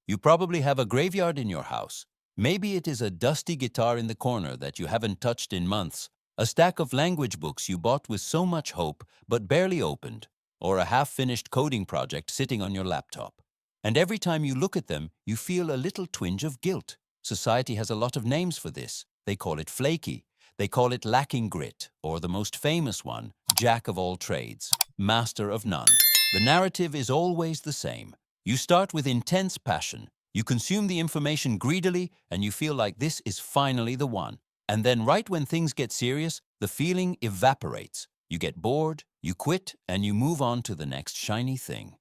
You probably have a graveyard in your house. Maybe it is a dusty guitar in the corner that you haven't touched in months, a stack of language books you bought with so much hope but barely opened, or a half-finished coding project sitting on your laptop. And every time you look at them, you feel a little twinge of guilt. Society has a lot of names for this. They call it flaky. They call it lacking grit, or the most famous one, jack of all trades, master of none. The narrative is always the same. You start with intense passion. You consume the information greedily, and you feel like this is finally the one. And then right when things get serious, the feeling evaporates. You get bored, you quit, and you move on to the next shiny thing.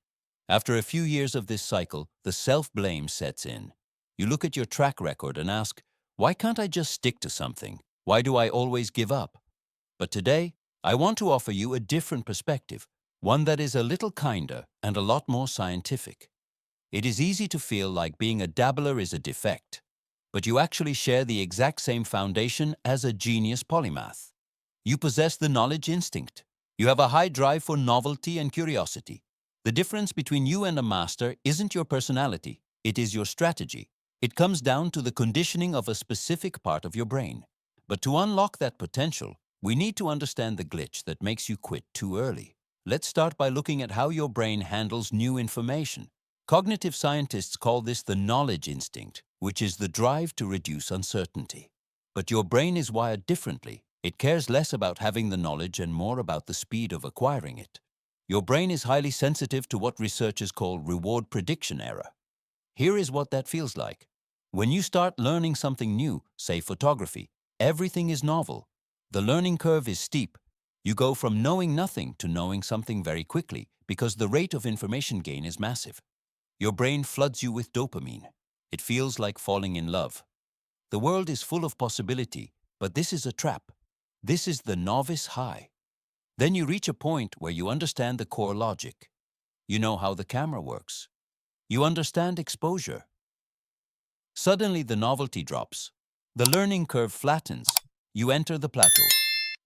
After a few years of this cycle, the self-blame sets in. You look at your track record and ask, why can't I just stick to something? Why do I always give up? But today, I want to offer you a different perspective, one that is a little kinder and a lot more scientific. It is easy to feel like being a dabbler is a defect, but you actually share the exact same foundation as a genius polymath. You possess the knowledge instinct. You have a high drive for novelty and curiosity. The difference between you and a master isn't your personality, it is your strategy. It comes down to the conditioning of a specific part of your brain. But to unlock that potential, we need to understand the glitch that makes you quit too early. Let's start by looking at how your brain handles new information. Cognitive scientists call this the knowledge instinct, which is the drive to reduce uncertainty. But your brain is wired differently. It cares less about having the knowledge and more about the speed of acquiring it. Your brain is highly sensitive to what researchers call reward prediction error. Here is what that feels like. When you start learning something new, say photography, everything is novel. The learning curve is steep. You go from knowing nothing to knowing something very quickly because the rate of information gain is massive. Your brain floods you with dopamine. It feels like falling in love. The world is full of possibility, but this is a trap. This is the novice high. Then you reach a point where you understand the core logic. You know how the camera works. You understand exposure. Suddenly the novelty drops. The learning curve flattens. You enter the plateau.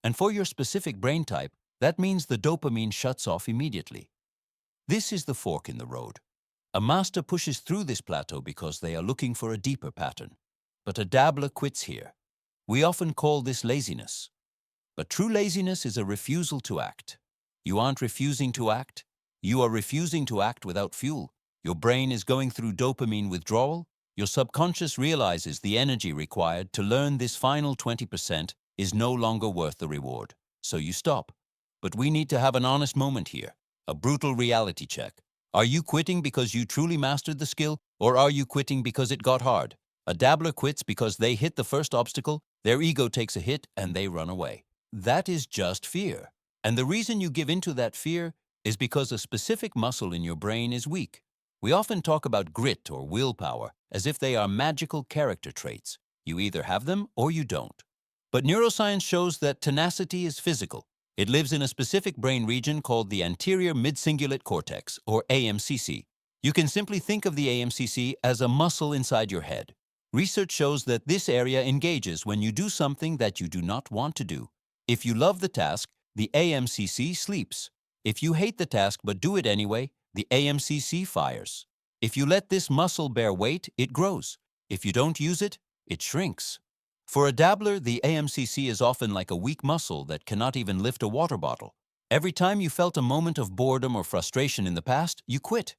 And for your specific brain type, that means the dopamine shuts off immediately. This is the fork in the road. A master pushes through this plateau because they are looking for a deeper pattern. But a dabbler quits here. We often call this laziness. But true laziness is a refusal to act. You aren't refusing to act. You are refusing to act without fuel. Your brain is going through dopamine withdrawal. Your subconscious realizes the energy required to learn this final 20% is no longer worth the reward. So you stop. But we need to have an honest moment here, a brutal reality check. Are you quitting because you truly mastered the skill, or are you quitting because it got hard? A dabbler quits because they hit the first obstacle, their ego takes a hit, and they run away. That is just fear. And the reason you give into that fear is because a specific muscle in your brain is weak. We often talk about grit or willpower as if they are magical character traits. You either have them or you don't. But neuroscience shows that tenacity is physical. It lives in a specific brain region called the anterior mid-cingulate cortex, or AMCC. You can simply think of the AMCC as a muscle inside your head. Research shows that this area engages when you do something that you do not want to do. If you love the task, the AMCC sleeps. If you hate the task but do it anyway, the AMCC fires. If you let this muscle bear weight, it grows. If you don't use it, it shrinks. For a dabbler, the AMCC is often like a weak muscle that cannot even lift a water bottle. Every time you felt a moment of boredom or frustration in the past, you quit.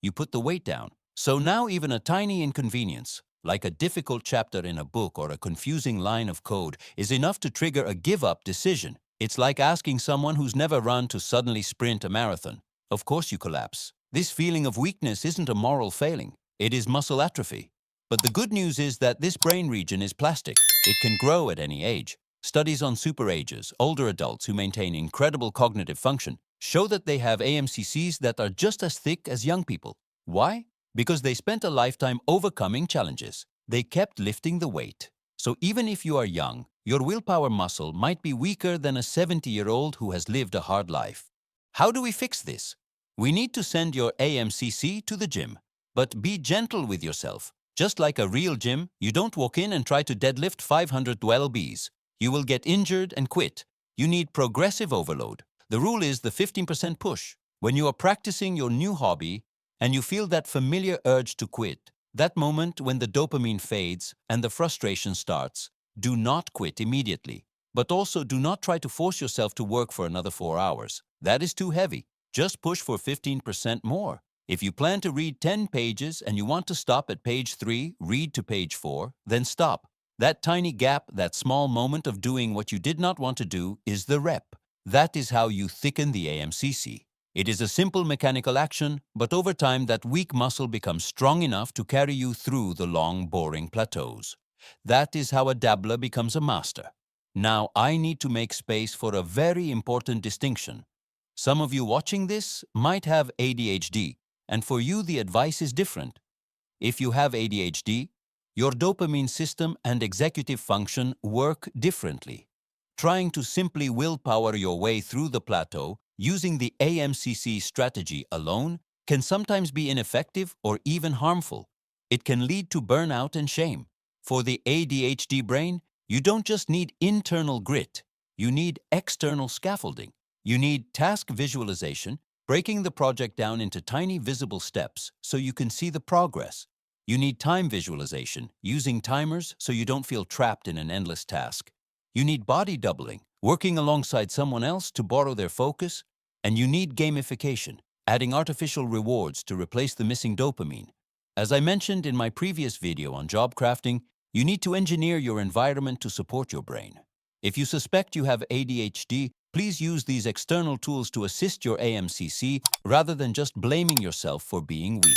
You put the weight down. So now even a tiny inconvenience, like a difficult chapter in a book or a confusing line of code, is enough to trigger a give-up decision. It's like asking someone who's never run to suddenly sprint a marathon. Of course you collapse. This feeling of weakness isn't a moral failing. It is muscle atrophy. But the good news is that this brain region is plastic. It can grow at any age. Studies on superages, older adults who maintain incredible cognitive function, show that they have AMCCs that are just as thick as young people. Why? Because they spent a lifetime overcoming challenges. They kept lifting the weight. So even if you are young, your willpower muscle might be weaker than a 70-year-old who has lived a hard life. How do we fix this? We need to send your AMCC to the gym. But be gentle with yourself. Just like a real gym, you don't walk in and try to deadlift 500 lbs. You will get injured and quit. You need progressive overload. The rule is the 15% push. When you are practicing your new hobby and you feel that familiar urge to quit, That moment when the dopamine fades and the frustration starts, do not quit immediately. But also do not try to force yourself to work for another 4 hours. That is too heavy. Just push for 15% more. If you plan to read 10 pages and you want to stop at page 3, read to page 4, then stop. That tiny gap, that small moment of doing what you did not want to do is the rep. That is how you thicken the AMCC. It is a simple mechanical action, but over time that weak muscle becomes strong enough to carry you through the long, boring plateaus. That is how a dabbler becomes a master. Now, I need to make space for a very important distinction. Some of you watching this might have ADHD, and for you the advice is different. If you have ADHD, your dopamine system and executive function work differently. Trying to simply willpower your way through the plateau using the AMCC strategy alone can sometimes be ineffective or even harmful. It can lead to burnout and shame. For the ADHD brain, you don't just need internal grit, you need external scaffolding. You need task visualization, breaking the project down into tiny visible steps so you can see the progress. You need time visualization, using timers so you don't feel trapped in an endless task. You need body doubling, working alongside someone else to borrow their focus. And you need gamification, adding artificial rewards to replace the missing dopamine. As I mentioned in my previous video on job crafting, you need to engineer your environment to support your brain. If you suspect you have ADHD, please use these external tools to assist your AMCC rather than just blaming yourself for being weak.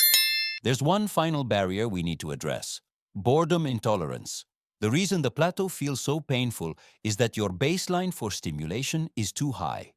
There's one final barrier we need to address: boredom intolerance. The reason the plateau feels so painful is that your baseline for stimulation is too high.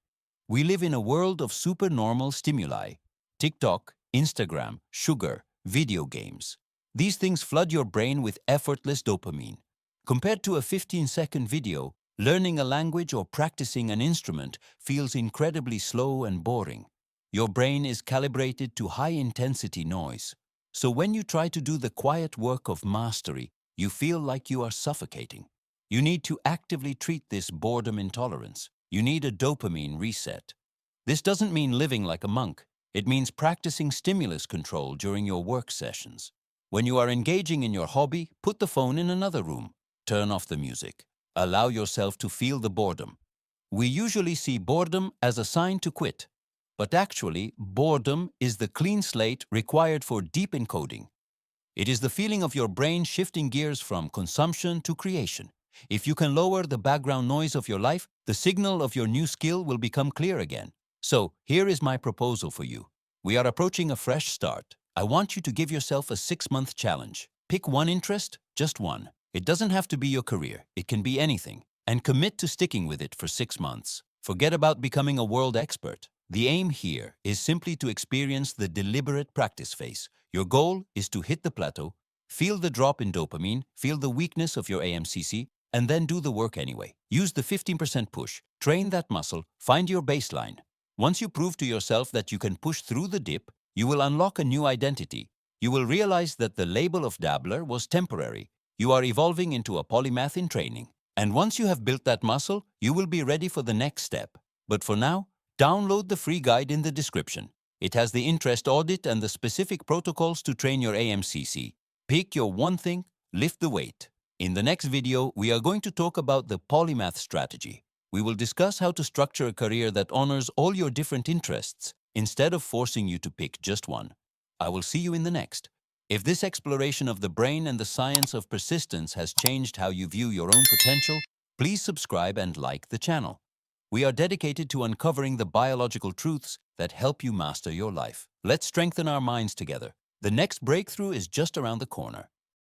We live in a world of supernormal stimuli: TikTok, Instagram, sugar, video games. These things flood your brain with effortless dopamine. Compared to a 15-second video, learning a language or practicing an instrument feels incredibly slow and boring. Your brain is calibrated to high-intensity noise. So when you try to do the quiet work of mastery, you feel like you are suffocating. You need to actively treat this boredom intolerance. You need a dopamine reset. This doesn't mean living like a monk. It means practicing stimulus control during your work sessions. When you are engaging in your hobby, put the phone in another room. Turn off the music. Allow yourself to feel the boredom. We usually see boredom as a sign to quit, but actually, boredom is the clean slate required for deep encoding. It is the feeling of your brain shifting gears from consumption to creation. If you can lower the background noise of your life, the signal of your new skill will become clear again. So, here is my proposal for you. We are approaching a fresh start. I want you to give yourself a 6-month challenge. Pick one interest, just one. It doesn't have to be your career. It can be anything. And commit to sticking with it for 6 months. Forget about becoming a world expert. The aim here is simply to experience the deliberate practice phase. Your goal is to hit the plateau, feel the drop in dopamine, feel the weakness of your AMCC, and then do the work anyway. Use the 15% push. Train that muscle. Find your baseline. Once you prove to yourself that you can push through the dip, you will unlock a new identity. You will realize that the label of dabbler was temporary. You are evolving into a polymath in training. And once you have built that muscle, you will be ready for the next step. But for now, download the free guide in the description. It has the interest audit and the specific protocols to train your AMCC. Pick your one thing, lift the weight. In the next video, we are going to talk about the polymath strategy. We will discuss how to structure a career that honors all your different interests instead of forcing you to pick just one. I will see you in the next. If this exploration of the brain and the science of persistence has changed how you view your own potential, please subscribe and like the channel. We are dedicated to uncovering the biological truths that help you master your life. Let's strengthen our minds together. The next breakthrough is just around the corner.